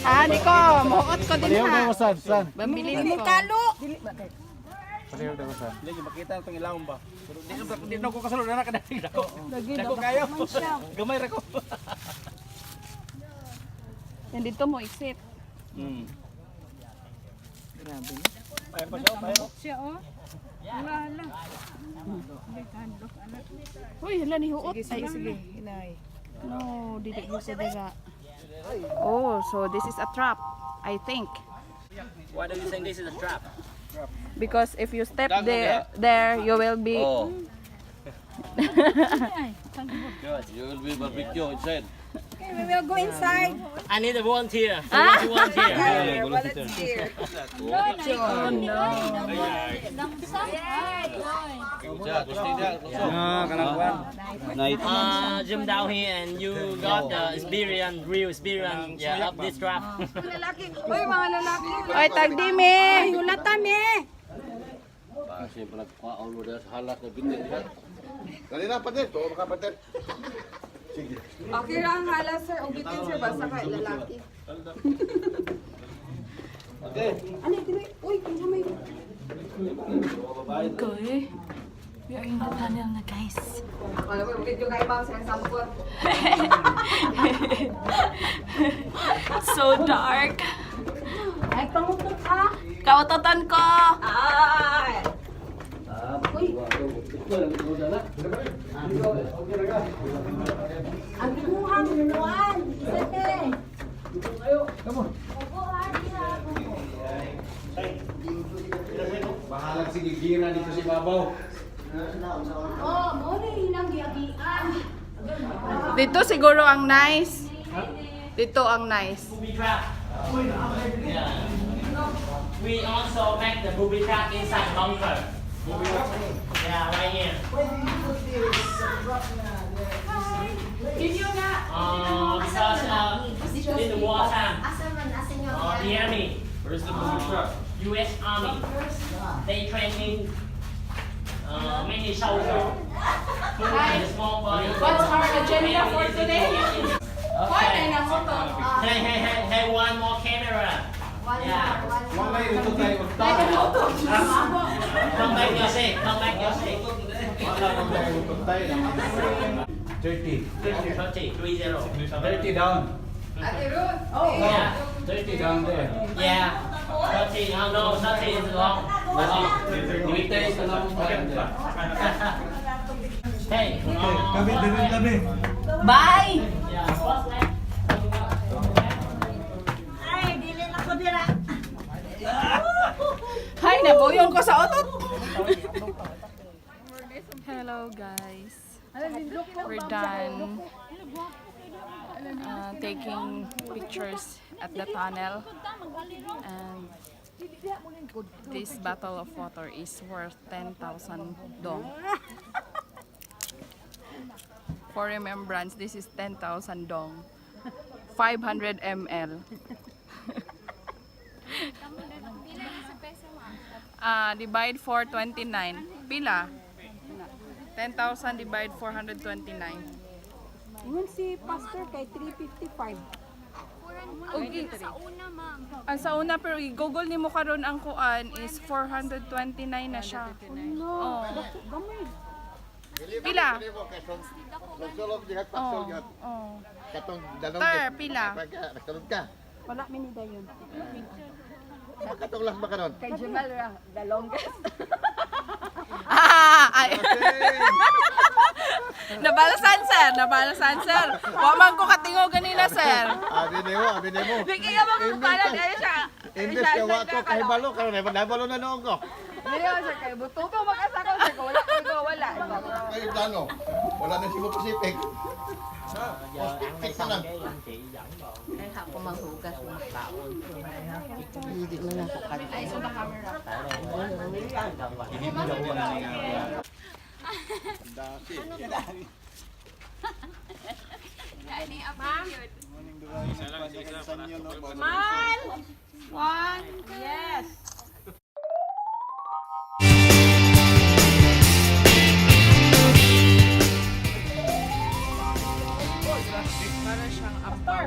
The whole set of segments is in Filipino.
Ah, di ko. Muot ko din ha. San? Bambili mo kalo. Pareho daw san. Hindi ko makita itong ilawang ba. Pero di na ko kasulod na nakadalig ako. Dako kayo. Gamay ra ko. Yan dito mo isip. Grabe. Ay pa siya, Uy, hala ni huot. Ay, sige. No, dili ko sa daga. Oh, so this is a trap, I think. Why do you think this is a trap? Because if you step there, you will be. Oh. Good. You will be barbecue inside. Okay, we will go inside. I need a volunteer. Who wants to volunteer? Volunteer. Oh no. Jump down here and you got the experience, real experience, yeah, of this trap. Lalaki. Uy, mga lalaki. Ay, tagdimi. Hulatan eh. Kasi pa nagkuhaan mo dahil sa halas na binili. Dali na patin, to makapatin. Sige. Okay lang hala sir. Ubitin sir. Basta kay lalaki. Okay. Ano ito? Uy, kanya may... Okay. We are in the tunnel na, guys. Alam mo, video kayo ba sa sampur? So dark. Ay, pangutot ka. Kautotan ko. Ay. Uy. Ang tiguhan, nunuan. Sete. Bahalag sige gira dito si Babaw. Oh, mo na hinang giagian. Dito siguro ang nice. Dito ang nice. Booby trap. Yeah. We also make the booby trap inside bunker. Yeah, right here. Because in the wartime, the army, Where's the booby trap? U.S. Army, they training many soldiers who in small body. What's our agenda for today? Okay. Hey, one more camera. Yeah. Wala ito tayo magtayo. Come back your seat. Come back your seat. Wala ko tayo magtayo. 30. 30. 30 down. Ate Ruth. Yeah. 30 down there. Yeah. 30. Oh no, 30 is long. Imitay sa lang. Hey. Kami din kami. Bye! Yeah. What's that? Hay, nabuyong ko sa otot. Hello guys. We're done taking pictures at the tunnel, and this bottle of water is worth 10,000 dong. For remembrance, this is 10,000 dong. 500 ml. Divide 429. Pila? 10,000 divide 429. Ngun si pastor kay 355. Okay. Ang sa una, pero i-google ni mo karon ang kuan is 429 na siya. No, Oh. gamay. Pila? Sulog dihat Oh. pasul dihat. Oh. Katong dalong. Ter, pila? Nagsulod ka. Wala minida yun. Makatong lang ba karon? Kay Jamal ra, the longest. Ay. Nabalasan sir, nabalasan sir. Wa man ko katingo ganina sir. Abi nimo. Di kaya magpapalan ay siya. Imbes ka wa to kahibalo karon ay nabalo na noong ko. Dili siya kay buto to makasakaw sa wala ko wala. Kay plano. Wala na Cebu Pacific. Ay ako maghugas ng taon. Hindi mo na ko kanta. Ay so na camera. Smile! One, yes! Para siyang ampaw.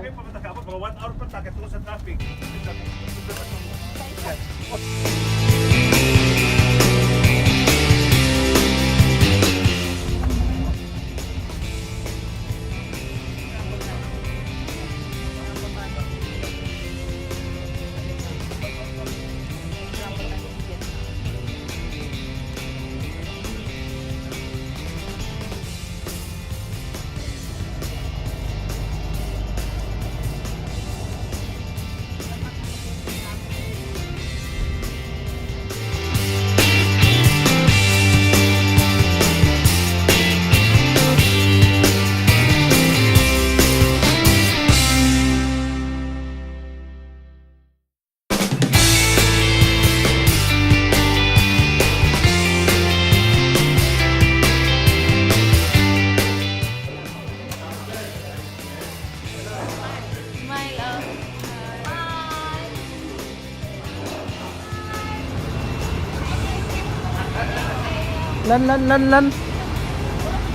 Lan.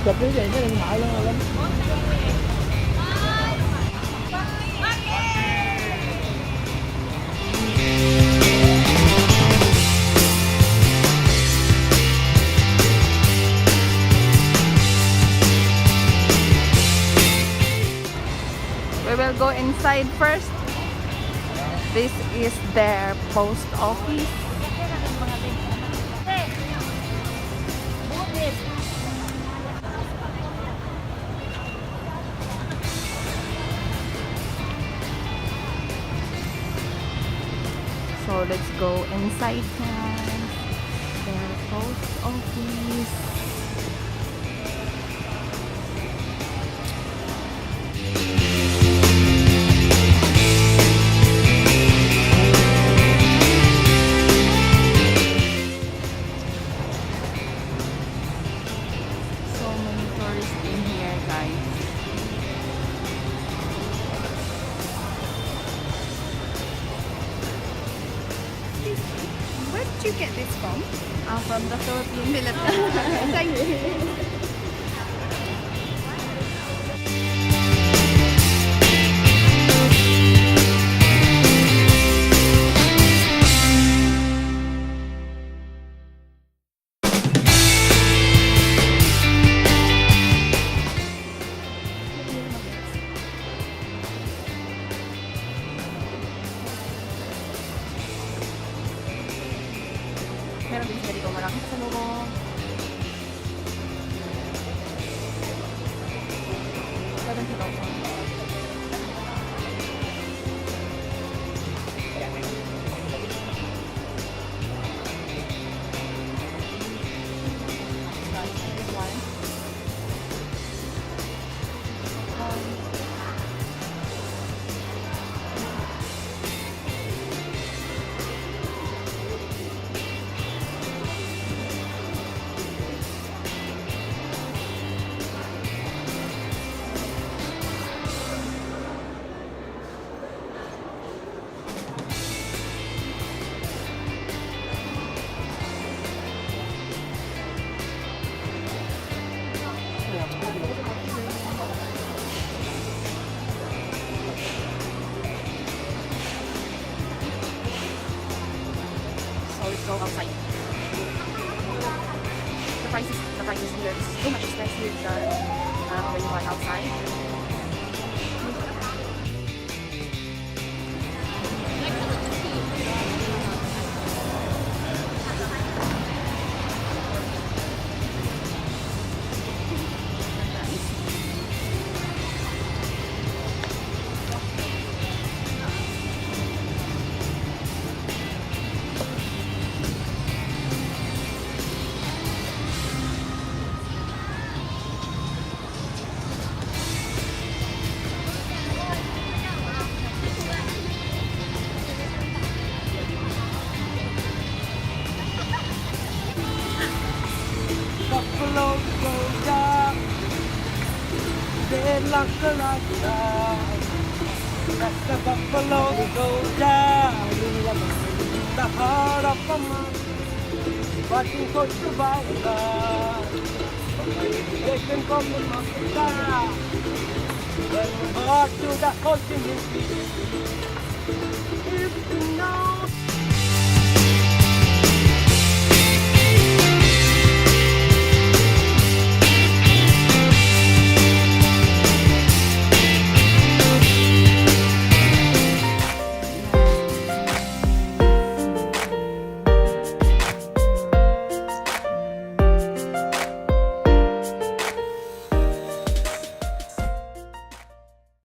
Tapi kayaknya yang mahal lan. We will go inside first. This is their post office. So let's go inside guys. Their post office. So many tourists in here guys. Where did you get this from? From the Philippines. Thank you. Meron din sila dito maraming salubong. Meron dito ako. This one. So let's go outside. The prices here is too much expensive than when you are outside. Buffalo Soldier, they lock the lights out. That's the Buffalo Soldier, the heart of a man, fighting for survival. They can come to Africa, heart to the ultimate. If you know.